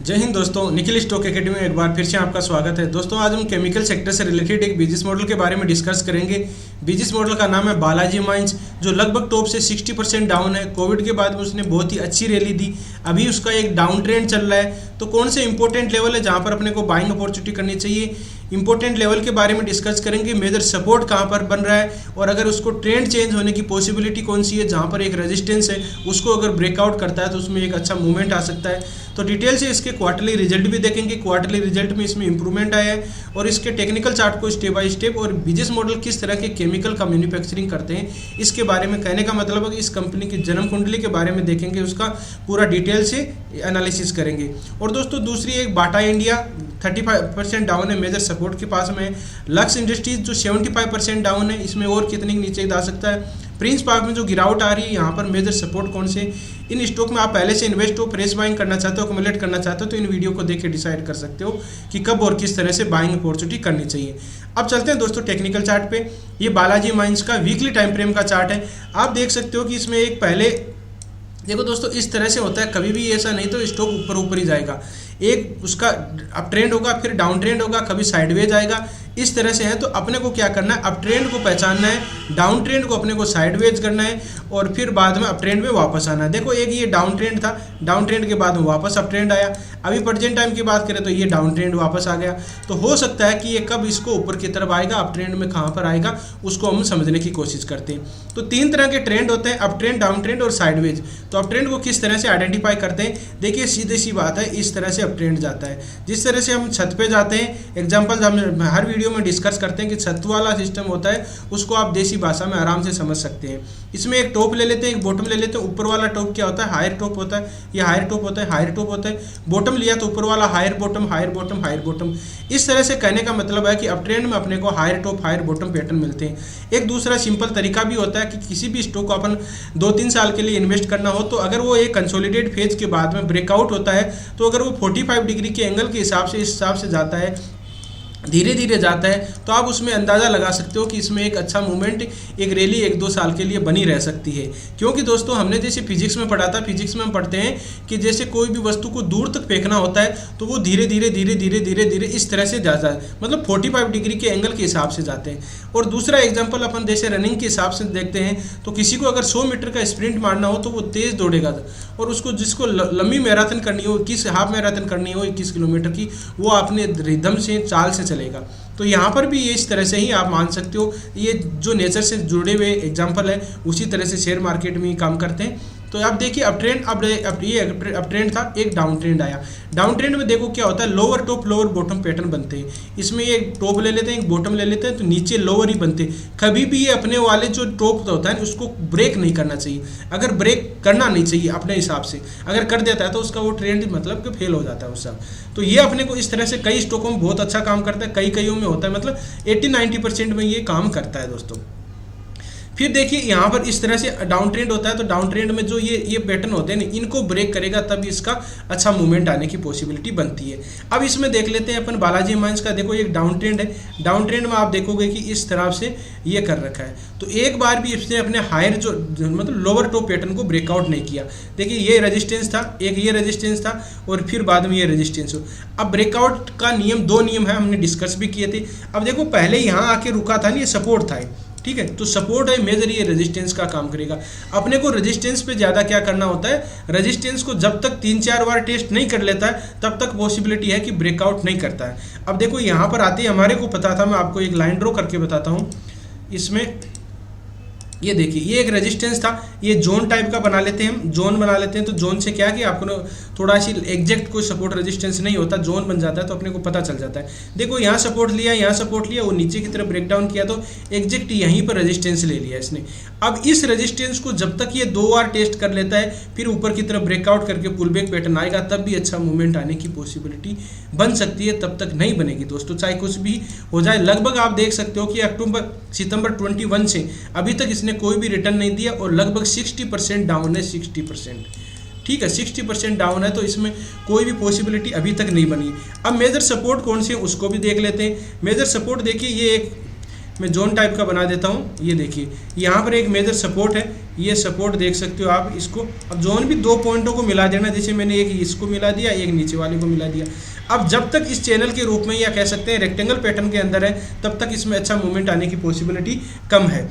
जय हिंद दोस्तों, Nikhil stock academy में एक बार फिर से आपका स्वागत है। दोस्तों आज हम केमिकल सेक्टर से रिलेटेड एक बिजनेस मॉडल के बारे में डिस्कस करेंगे। बिजनेस मॉडल का नाम है बालाजी माइंस, जो लगभग टॉप से 60% डाउन है। कोविड के बाद में उसने बहुत ही अच्छी रैली दी, अभी उसका एक डाउन ट्रेंड चल रहा है। तो कौन से इंपॉर्टेंट लेवल है जहां पर अपने को बाइंग अपॉर्चुनिटी करनी चाहिए, इंपॉर्टेंट लेवल के बारे में डिस्कस करेंगे। मेजर सपोर्ट कहां पर बन रहा है और अगर उसको ट्रेंड चेंज होने की पॉसिबिलिटी कौन सी है, जहां पर एक रेजिस्टेंस है उसको अगर ब्रेकआउट करता है तो उसमें एक अच्छा मूवमेंट आ सकता है। तो डिटेल से इसके क्वार्टरली रिजल्ट भी देखेंगे। क्वार्टरली रिजल्ट में इसमें इंप्रूवमेंट आया है और इसके टेक्निकल चार्ट को स्टेप बाय स्टेप और बिजनेस मॉडल किस तरह के केमिकल का मैन्युफैक्चरिंग करते हैं इसके बारे में कहने का मतलब है कि इस कंपनी की जन्म कुंडली के बारे में देखेंगे, उसका पूरा डिटेल से एनालिसिस करेंगे। और दोस्तों दूसरी एक बाटा इंडिया 35% डाउन है, मेजर सपोर्ट के पास में। लक्स इंडस्ट्रीज जो 75% डाउन है, इसमें और कितनी नीचे जा सकता है। प्रिंस पार्क में जो गिरावट आ रही है, यहाँ पर मेजर सपोर्ट कौन से। इन स्टॉक में आप पहले से इन्वेस्ट हो, फ्रेश बाइंग करना चाहते हो, अक्यूमुलेट करना चाहते हो तो इन वीडियो को देख के डिसाइड कर सकते हो कि कब और किस तरह से बाइंग अपॉर्चुनिटी करनी चाहिए। अब चलते हैं दोस्तों टेक्निकल चार्ट पे। ये बालाजी माइंस का वीकली टाइम फ्रेम का चार्ट है। आप देख सकते हो कि इसमें एक पहले देखो दोस्तों इस तरह से होता है, कभी भी ऐसा नहीं तो स्टॉक ऊपर ऊपर ही जाएगा। एक उसका अप ट्रेंड होगा, फिर डाउन ट्रेंड होगा, कभी साइडवेज आएगा, इस तरह से है। तो अपने को क्या करना है, अप ट्रेंड को पहचानना है, डाउन ट्रेंड को अपने को साइडवेज करना है और फिर बाद में अप ट्रेंड में वापस आना है। देखो एक ये डाउन ट्रेंड था, डाउन ट्रेंड के बाद में वापस अप ट्रेंड आया। अभी प्रेजेंट टाइम की बात करें तो ये डाउन ट्रेंड वापस आ गया। तो हो सकता है कि ये कब इसको ऊपर की तरफ आएगा, अप ट्रेंड में कहाँ पर आएगा उसको हम समझने की कोशिश करते हैं। तो तीन तरह के ट्रेंड होते हैं, अप ट्रेंड, डाउन ट्रेंड और साइडवेज। तो अप ट्रेंड को किस तरह से आइडेंटिफाई करते हैं, देखिए सीधी सी बात है, इस तरह से अप ट्रेंड जाता है। जिस तरह से हम छत पे जाते हैं, एग्जांपल हम हर वीडियो में डिस्कस करते हैं कि छत वाला सिस्टम होता है, उसको आप देसी भाषा में आराम से समझ सकते हैं। इसमें एक टॉप ले लेते हैं, एक बॉटम ले लेते हैं। ऊपर वाला टॉप क्या होता है, हायर टॉप होता है, ये हायर टॉप होता है, हायर टॉप होता है। बॉटम लिया तो ऊपर वाला higher bottom, higher bottom, higher bottom. इस तरह से कहने का मतलब है कि अप ट्रेंड में अपने को higher top, higher bottom pattern मिलते हैं। एक दूसरा सिंपल तरीका भी होता है कि किसी भी स्टॉक को अपन 2-3 साल के लिए इन्वेस्ट करना हो तो अगर वो एक कंसोलिडेट फेज के बाद में ब्रेकआउट होता है तो अगर वो 45 डिग्री के एंगल के हिसाब से, इस हिसाब से जाता है, धीरे धीरे जाता है, तो आप उसमें अंदाज़ा लगा सकते हो कि इसमें एक अच्छा मूवमेंट, एक रैली 1-2 साल के लिए बनी रह सकती है। क्योंकि दोस्तों हमने जैसे फिजिक्स में पढ़ा था, फिजिक्स में हम पढ़ते हैं कि जैसे कोई भी वस्तु को दूर तक फेंकना होता है तो वो धीरे धीरे धीरे धीरे धीरे धीरे इस तरह से जाता है, मतलब 45 डिग्री के एंगल के हिसाब से जाते हैं। और दूसरा एग्जाम्पल अपन जैसे रनिंग के हिसाब से देखते हैं तो किसी को अगर 100 मीटर का स्प्रिंट मारना हो तो वो तेज़ दौड़ेगा, और उसको जिसको लंबी मैराथन करनी हो, किस हाफ मैराथन करनी हो 21 किलोमीटर की, वो अपने रिदम से, चाल से चलेगा। तो यहाँ पर भी ये इस तरह से ही आप मान सकते हो, ये जो नेचर से जुड़े हुए एग्जाम्पल है उसी तरह से शेयर मार्केट में ही काम करते हैं। तो आप देखिए अप ट्रेंड, अब ये अप ट्रेंड था, एक डाउन ट्रेंड आया। डाउन ट्रेंड में देखो क्या होता है, lower top lower bottom pattern बनते हैं। इसमें ये टॉप ले लेते हैं, एक बॉटम ले लेते हैं, तो नीचे लोअर ही बनते हैं। कभी भी ये अपने वाले जो टॉप होता है उसको ब्रेक नहीं करना चाहिए, अगर ब्रेक करना नहीं चाहिए अपने हिसाब से, अगर कर देता है तो उसका वो ट्रेंड मतलब कि फेल हो जाता है उस सब। तो ये अपने को इस तरह से कई स्टॉकों में बहुत अच्छा काम करता है, कईयों में होता है, मतलब 80-90% में ये काम करता है दोस्तों। फिर देखिए यहाँ पर इस तरह से डाउन ट्रेंड होता है, तो डाउन ट्रेंड में जो ये पैटर्न होते हैं ना, इनको ब्रेक करेगा तब इसका अच्छा मूवमेंट आने की पॉसिबिलिटी बनती है। अब इसमें देख लेते हैं अपन बालाजी माइंस का। देखो एक डाउन ट्रेंड है, डाउन ट्रेंड में आप देखोगे कि इस तरह से ये कर रखा है, तो एक बार भी इसने अपने हायर जो मतलब लोअर टॉप पैटर्न को ब्रेकआउट नहीं किया। देखिए ये रेजिस्टेंस था, एक ये रेजिस्टेंस था और फिर बाद में ये रेजिस्टेंस हो। अब ब्रेकआउट का नियम 2 नियम है, हमने डिस्कस भी किए थे। अब देखो पहले यहाँ आके रुका था, ये सपोर्ट था, ठीक है, तो सपोर्ट है मेजर, ये रेजिस्टेंस का काम करेगा। अपने को रेजिस्टेंस पे ज़्यादा क्या करना होता है, रेजिस्टेंस को जब तक 3-4 बार टेस्ट नहीं कर लेता है तब तक पॉसिबिलिटी है कि ब्रेकआउट नहीं करता है। अब देखो यहाँ पर आते ही हमारे को पता था, मैं आपको एक लाइन ड्रॉ करके बताता हूँ। इसमें ये देखिए ये एक रेजिस्टेंस था, ये जोन टाइप का बना लेते हैं हम, जोन बना लेते हैं। तो जोन से क्या कि आपको थोड़ा सी एग्जैक्ट कोई सपोर्ट रेजिस्टेंस नहीं होता, जोन बन जाता है तो अपने को पता चल जाता है। देखो यहाँ सपोर्ट लिया, यहाँ सपोर्ट लिया, वो नीचे की तरफ ब्रेक डाउन किया तो एग्जैक्ट यहीं पर रेजिस्टेंस ले लिया इसने। अब इस रेजिस्टेंस को जब तक ये 2 बार टेस्ट कर लेता है, फिर ऊपर की तरफ ब्रेकआउट करके पुल बैक पैटर्न आएगा, तब भी अच्छा मूवमेंट आने की पॉसिबिलिटी बन सकती है, तब तक नहीं बनेगी दोस्तों, चाहे कुछ भी हो जाए। लगभग आप देख सकते हो कि सितंबर 21 से अभी तक इसने कोई भी रिटर्न नहीं दिया और लगभग 60% डाउन है, 60%, ठीक है, 60% डाउन है, तो इसमें कोई भी पॉसिबिलिटी अभी तक नहीं बनी। अब मेजर सपोर्ट कौन से हैं उसको भी देख लेते हैं। मेजर सपोर्ट देखिए, ये एक मैं जोन टाइप का बना देता हूँ। ये देखिए यहाँ पर एक मेजर सपोर्ट है, ये सपोर्ट देख सकते हो आप इसको। अब जोन भी 2 पॉइंटों को मिला देना, जैसे मैंने एक इसको मिला दिया, एक नीचे वाले को मिला दिया। अब जब तक इस चैनल के रूप में या कह सकते हैं रेक्टेंगल पैटर्न के अंदर है, तब तक इसमें अच्छा मूवमेंट आने की पॉसिबिलिटी कम है।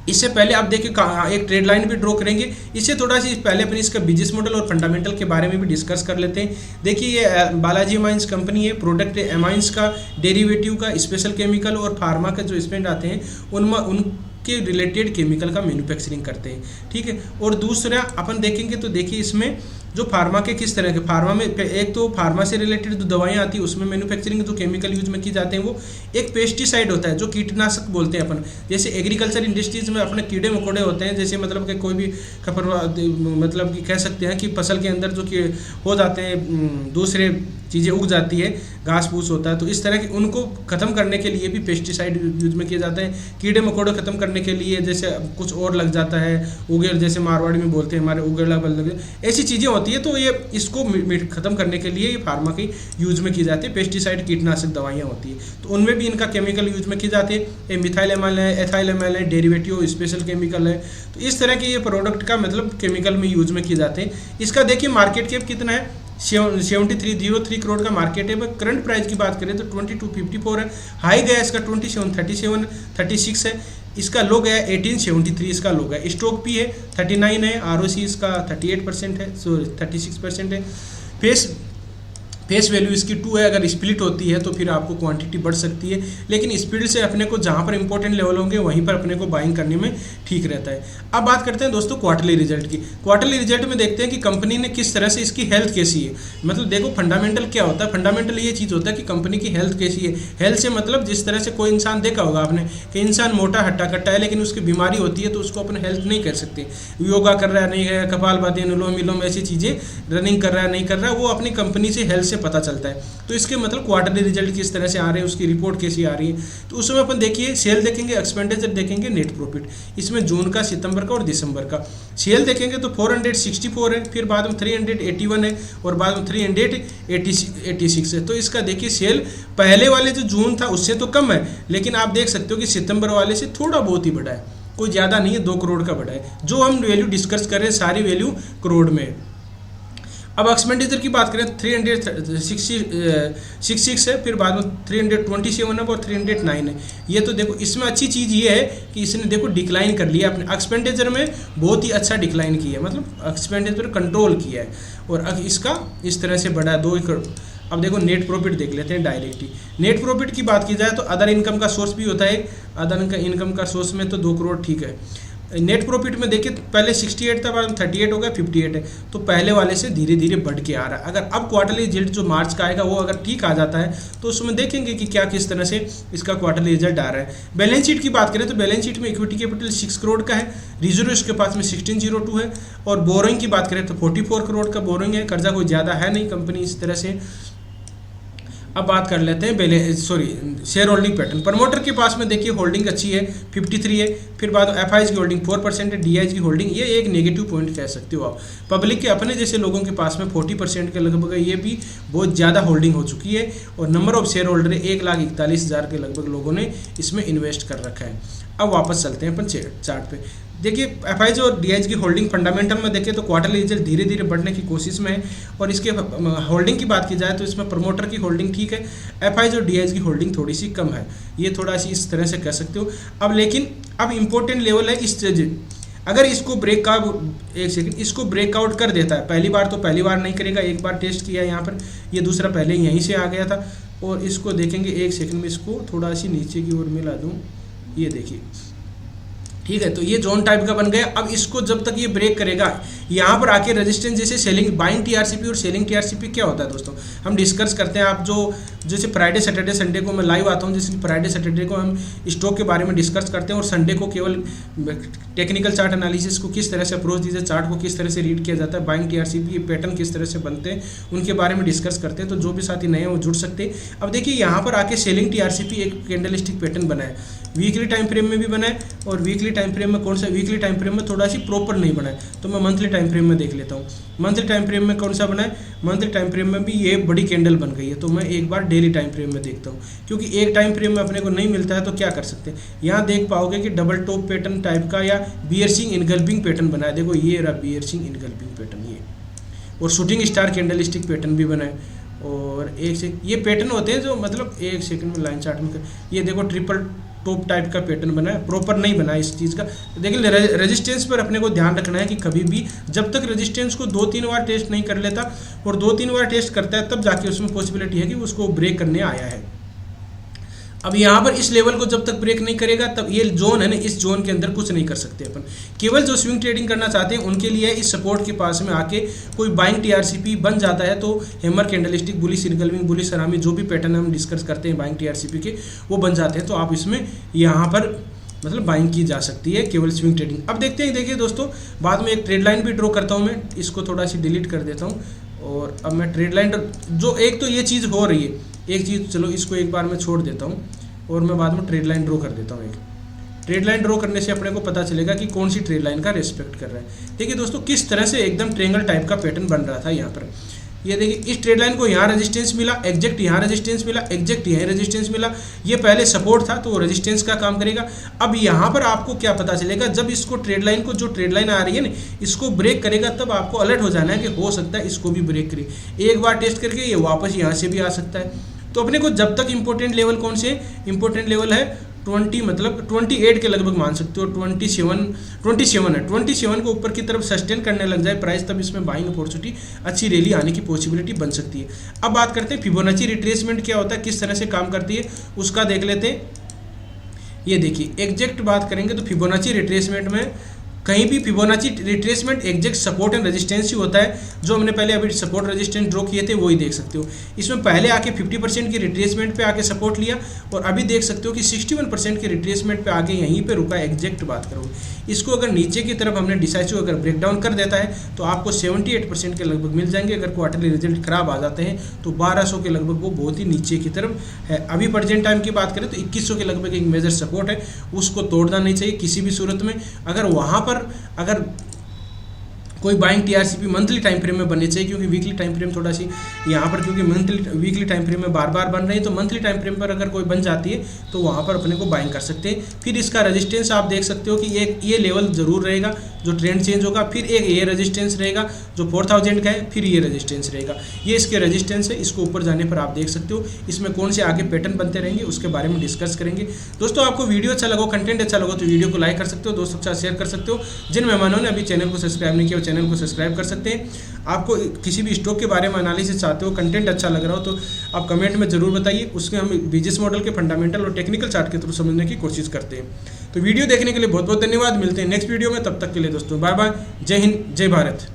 इससे पहले आप देखिए एक ट्रेड लाइन भी ड्रॉ करेंगे। इससे थोड़ा सी पहले अपने इसका बिजनेस मॉडल और फंडामेंटल के बारे में भी डिस्कस कर लेते हैं। देखिए ये बालाजी अमाइंस कंपनी है, प्रोडक्ट अमाइंस का, डेरिवेटिव का, स्पेशल केमिकल और फार्मा का जो स्पेंड आते हैं उनके रिलेटेड केमिकल का मैन्युफैक्चरिंग करते हैं, ठीक है। और दूसरा अपन देखेंगे तो देखिए इसमें जो फार्मा के किस तरह के, फार्मा में एक तो फार्मा से रिलेटेड जो दवाइयाँ आती है उसमें मैन्युफैक्चरिंग जो केमिकल यूज में की जाते हैं वो एक पेस्टिसाइड होता है जो कीटनाशक बोलते हैं अपन। जैसे एग्रीकल्चर इंडस्ट्रीज में अपने कीड़े मकोड़े होते हैं, जैसे मतलब कि कोई भी मतलब कि कह सकते हैं कि फसल के अंदर जो कि हो जाते हैं दूसरे चीज़ें उग जाती है, घास फूस होता है, तो इस तरह के उनको ख़त्म करने के लिए भी पेस्टिसाइड यूज में किए जाते हैं। कीड़े मकोड़े ख़त्म करने के लिए जैसे कुछ और लग जाता है, उगेड़ जैसे मारवाड़ी में बोलते हैं हमारे उगेड़ा बल लगे, ऐसी चीज़ें होती है। तो ये इसको ख़त्म करने के लिए ये फार्मा की यूज में की जाती है, पेस्टिसाइड कीटनाशक दवाइयाँ होती है, तो उनमें भी इनका केमिकल यूज में की जाती है। ये मिथाइल एमाइल है, एथाइल एमाइल है, डेरिवेटिव स्पेशल केमिकल है, तो इस तरह के ये प्रोडक्ट का मतलब केमिकल में यूज में किए जाते हैं। इसका देखिए मार्केट कैप कितना है, 7303 करोड़ का मार्केट है। करंट प्राइस की बात करें तो 2254 है। हाई गया इसका 3736 है। इसका लो गया 1873 इसका लो गया। स्टॉक पी है 39 है। ROC इसका 38% है, सॉरी 36% है। फेस वैल्यू इसकी 2 है। अगर स्प्लिट होती है तो फिर आपको क्वांटिटी बढ़ सकती है, लेकिन स्पीड से अपने को जहाँ पर इंपॉर्टेंट लेवल होंगे वहीं पर अपने को बाइंग करने में ठीक रहता है। अब बात करते हैं दोस्तों क्वार्टरली रिजल्ट की। क्वार्टरली रिजल्ट में देखते हैं कि कंपनी ने किस तरह से इसकी हेल्थ कैसी है। मतलब देखो फंडामेंटल क्या होता है, फंडामेंटल ये चीज़ होता है कि कंपनी की हेल्थ कैसी है। हेल्थ से मतलब जिस तरह से कोई इंसान देखा होगा आपने कि इंसान मोटा हट्टा कट्टा है लेकिन उसकी बीमारी होती है तो उसको अपन हेल्थ नहीं कर सकते। योगा कर रहा है नहीं है, कपालभाति, अनुलोम विलोम ऐसी चीज़ें, रनिंग कर रहा है नहीं कर रहा है, वो अपनी कंपनी से हेल्थ से पता चलता है। तो इसके मतलब क्वार्टरली रिजल्ट किस तरह से आ रहे हैं, उसकी रिपोर्ट कैसी आ रही है, तो उसमें अपन देखिए सेल देखेंगे, एक्सपेंडिचर देखेंगे, नेट प्रॉफिट। इसमें जून का, सितंबर का और दिसंबर का। सेल देखेंगे तो 464 है, फिर बाद में 381 है और बाद में 386 है। तो इसका देखिए सेल पहले वाले जो जून था उससे तो कम है, लेकिन आप देख सकते हो कि सितंबर वाले से थोड़ा बहुत ही बढ़ा है, कोई ज़्यादा नहीं है, 2 करोड़ का बढ़ा है। जो हम वैल्यू डिस्कस कर रहे हैं सारी वैल्यू करोड़ में है। अब एक्सपेंडिचर की बात करें 366 है, फिर बाद में 327 है और 309 है। ये तो देखो इसमें अच्छी चीज़ ये है कि इसने देखो डिक्लाइन कर लिया अपने एक्सपेंडिचर में, बहुत ही अच्छा डिक्लाइन किया है, मतलब एक्सपेंडिचर कंट्रोल किया है और इसका इस तरह से बढ़ा 2 करोड़। अब देखो नेट प्रॉफिट देख लेते हैं डायरेक्टली। नेट प्रॉफिट की बात की जाए तो अदर इनकम का सोर्स भी होता है, अदर इनकम का सोर्स में तो 2 करोड़ ठीक है। नेट प्रॉफिट में देखिए पहले 68 था, बाद में 38 हो गया, 58 है, तो पहले वाले से धीरे धीरे बढ़ के आ रहा है। अगर अब क्वार्टरली रिजल्ट जो मार्च का आएगा वो अगर ठीक आ जाता है तो उसमें देखेंगे कि क्या किस तरह से इसका क्वार्टरली रिजल्ट आ रहा है। बैलेंस शीट की बात करें तो बैलेंस शीट में इक्विटी कैपिटल 6 करोड़ का है, रिजर्व इसके पास में 1602 है और बोरोइंग की बात करें तो 44 करोड़ का बोरोइंग है। कर्जा कोई ज़्यादा है नहीं कंपनी इस तरह से। अब बात कर लेते हैं शेयर होल्डिंग पैटर्न। प्रमोटर के पास में देखिए होल्डिंग अच्छी है, 53 है, फिर बाद एफआईज की होल्डिंग 4% है, डीआईज की होल्डिंग, ये एक नेगेटिव पॉइंट कह सकते हो आप। पब्लिक के अपने जैसे लोगों के पास में 40% के लगभग है, ये भी बहुत ज़्यादा होल्डिंग हो चुकी है और नंबर ऑफ शेयर होल्डर 1,41,000 के लगभग लोगों ने इसमें इन्वेस्ट कर रखा है। अब वापस चलते हैं अपन चार्ट पे। देखिए एफआईज और डीआईज की होल्डिंग फंडामेंटल में देखें तो क्वार्टरली रिजल्ट धीरे धीरे बढ़ने की कोशिश में है और इसके होल्डिंग की बात की जाए तो इसमें प्रमोटर की होल्डिंग ठीक है, एफआईज और डीआईज की होल्डिंग थोड़ी सी कम है, ये थोड़ा सी इस तरह से कह सकते हो। अब लेकिन अब इम्पोर्टेंट लेवल है इस अगर इसको इसको ब्रेकआउट कर देता है, पहली बार नहीं करेगा, एक बार टेस्ट किया यहाँ पर, ये दूसरा पहले यहीं से आ गया था और इसको देखेंगे 1 सेकंड में, इसको थोड़ा सी नीचे की ओर मिला दूँ, ये देखिए ठीक है, तो ये जोन टाइप का बन गया। अब इसको जब तक ये ब्रेक करेगा यहाँ पर आके रेजिस्टेंस, जैसे सेलिंग बाइंग टीआरसीपी और सेलिंग टीआरसीपी क्या होता है दोस्तों, हम डिस्कस करते हैं। आप जो जैसे फ्राइडे सैटरडे संडे को मैं लाइव आता हूँ, जैसे फ्राइडे सैटरडे को हम स्टॉक के बारे में डिस्कस करते हैं और संडे को केवल टेक्निकल चार्ट एनालिसिस को किस तरह से अप्रोच दीजिए, चार्ट को किस तरह से रीड किया जाता है, बाइंग टीआरसीपी पैटर्न किस तरह से बनते हैं, उनके बारे में डिस्कस करते हैं। तो जो भी साथी नए हैं वो जुड़ सकते हैं। अब देखिए यहाँ पर आके सेलिंग टीआरसीपी एक कैंडलस्टिक पैटर्न बना है, वीकली टाइम फ्रेम में भी बना है और वीकली टाइम फ्रेम में कौन सा, वीकली टाइम फ्रेम में थोड़ा सी प्रॉपर नहीं बना है, तो मैं मंथली टाइम फ्रेम में देख लेता हूँ। मंथली टाइम फ्रेम में कौन सा बना है, मंथली टाइम फ्रेम में भी ये बड़ी कैंडल बन गई है। तो मैं एक बार डेली टाइम फ्रेम में देखता हूँ, क्योंकि एक टाइम फ्रेम में अपने को नहीं मिलता है तो क्या कर सकते हैं। यहाँ देख पाओगे कि डबल टॉप पैटर्न टाइप का या बियर्सिंग इनगल्पिंग पैटर्न बना है। देखो ये रहा बियर्सिंग इनगल्पिंग पैटर्न, ये और shooting star candle stick pattern भी बना है। और एक से ये पैटर्न होते हैं जो मतलब एक सेकंड में लाइन चार्ट में ये देखो ट्रिपल टॉप टाइप का पैटर्न बना है, प्रॉपर नहीं बना है इस चीज़ का। देखिए रेजिस्टेंस पर अपने को ध्यान रखना है कि कभी भी जब तक रेजिस्टेंस को 2-3 बार टेस्ट नहीं कर लेता और 2-3 बार टेस्ट करता है तब जाके उसमें पॉसिबिलिटी है कि उसको ब्रेक करने आया है। अब यहाँ पर इस लेवल को जब तक ब्रेक नहीं करेगा तब ये जोन है ना, इस जोन के अंदर कुछ नहीं कर सकते अपन। केवल जो स्विंग ट्रेडिंग करना चाहते हैं उनके लिए इस सपोर्ट के पास में आके कोई बाइंग टीआरसीपी बन जाता है तो हैमर कैंडलस्टिक बुलिश इनगल्पिंग बुलिश सरामी जो भी पैटर्न हम डिस्कस करते हैं बाइंग टीआरसीपी के वो बन जाते हैं। तो आप इसमें यहाँ पर मतलब बाइंग की जा सकती है केवल स्विंग ट्रेडिंग। अब देखते हैं, देखिए दोस्तों बाद में एक ट्रेड लाइन भी ड्रॉ करता हूँ मैं, इसको थोड़ा सी डिलीट कर देता हूँ। और अब मैं ट्रेड लाइन जो एक तो ये चीज़ हो रही है, एक चीज़ चलो इसको एक बार मैं छोड़ देता हूँ और मैं बाद में ट्रेड लाइन ड्रॉ कर देता हूँ। एक ट्रेड लाइन ड्रॉ करने से अपने को पता चलेगा कि कौन सी ट्रेड लाइन का रेस्पेक्ट कर रहा है। देखिए दोस्तों किस तरह से एकदम ट्रेंगल टाइप का पैटर्न बन रहा था यहाँ पर। ये देखिए इस ट्रेड लाइन को यहाँ रेजिस्टेंस मिला, एग्जैक्ट यहाँ रेजिस्टेंस मिला, एग्जैक्ट यहाँ रेजिस्टेंस मिला। ये पहले सपोर्ट था तो वो रेजिस्टेंस का काम करेगा। अब यहाँ पर आपको क्या पता चलेगा, जब इसको ट्रेड लाइन को जो ट्रेड लाइन आ रही है ना इसको ब्रेक करेगा तब आपको अलर्ट हो जाना है कि हो सकता है इसको भी ब्रेक करे। एक बार टेस्ट करके ये वापस यहाँ से भी आ सकता है। तो अपने को जब तक इंपॉर्टेंट लेवल कौन से, इंपॉर्टेंट लेवल है 20 मतलब 28 के लगभग मान सकते हो, 27 है, 27 को ऊपर की तरफ सस्टेन करने लग जाए प्राइस तब इसमें बाइंग अपॉर्चुनिटी अच्छी रैली आने की पॉसिबिलिटी बन सकती है। अब बात करते हैं फिबोनाची रिट्रेसमेंट क्या होता है, किस तरह से काम करती है उसका देख लेते हैं। ये देखिए एग्जैक्ट बात करेंगे तो फिबोनाची रिट्रेसमेंट में कहीं भी Fibonacci retracement exact support and resistance ही होता है। जो हमने पहले अभी सपोर्ट रेजिस्टेंस ड्रॉ किए थे वही देख सकते हो। इसमें पहले आके 50% की रिट्रेसमेंट पे आके सपोर्ट लिया और अभी देख सकते हो कि 61% की रिट्रेसमेंट पे आके यहीं पे रुका। एग्जैक्ट बात करो इसको अगर नीचे की तरफ हमने डिसाइसिव अगर ब्रेकडाउन कर देता है तो आपको 78% के लगभग मिल जाएंगे। अगर क्वार्टरली रिजल्ट खराब आ जाते हैं तो 1200 के लगभग वो बहुत ही नीचे की तरफ है। अभी प्रेजेंट टाइम की बात करें तो 2100 के लगभग एक मेजर सपोर्ट है, उसको तोड़ना नहीं चाहिए किसी भी सूरत में। अगर वहाँ पर अगर कोई buying TRCP monthly time frame में बननी चाहिए, क्योंकि वीकली टाइम फ्रेम थोड़ा सी यहाँ पर क्योंकि वीकली टाइम फ्रेम में बार बार बन रही है तो मंथली टाइम फ्रेम पर अगर कोई बन जाती है तो वहाँ पर अपने को बाइंग कर सकते हैं। फिर इसका रेजिस्टेंस आप देख सकते हो कि एक ये लेवल जरूर रहेगा जो ट्रेंड चेंज होगा, फिर एक ये रेजिस्टेंस रहेगा जो 4000 का है, फिर ये रेजिस्टेंस रहेगा। ये इसके रेजिस्टेंस है, इसको ऊपर जाने पर आप देख सकते हो इसमें कौन से आगे पैटर्न बनते रहेंगे उसके बारे में डिस्कस करेंगे। दोस्तों आपको वीडियो अच्छा लगा, कंटेंट अच्छा लगा तो वीडियो को लाइक कर सकते हो, दोस्तों के साथ शेयर कर सकते हो। जिन मेहमानों ने अभी चैनल को सब्सक्राइब नहीं किया वो चैनल को सब्सक्राइब कर सकते हैं। आपको किसी भी स्टॉक के बारे में एनालिसिस चाहते हो, कंटेंट अच्छा लग रहा हो तो आप कमेंट में जरूर बताइए। उसमें हम बिजनेस मॉडल के फंडामेंटल और टेक्निकल चार्ट के थ्रू समझने की कोशिश करते हैं। तो वीडियो देखने के लिए बहुत बहुत धन्यवाद। मिलते हैं नेक्स्ट वीडियो में, तब तक के लिए दोस्तों बाय बाय। जय हिंद, जय भारत।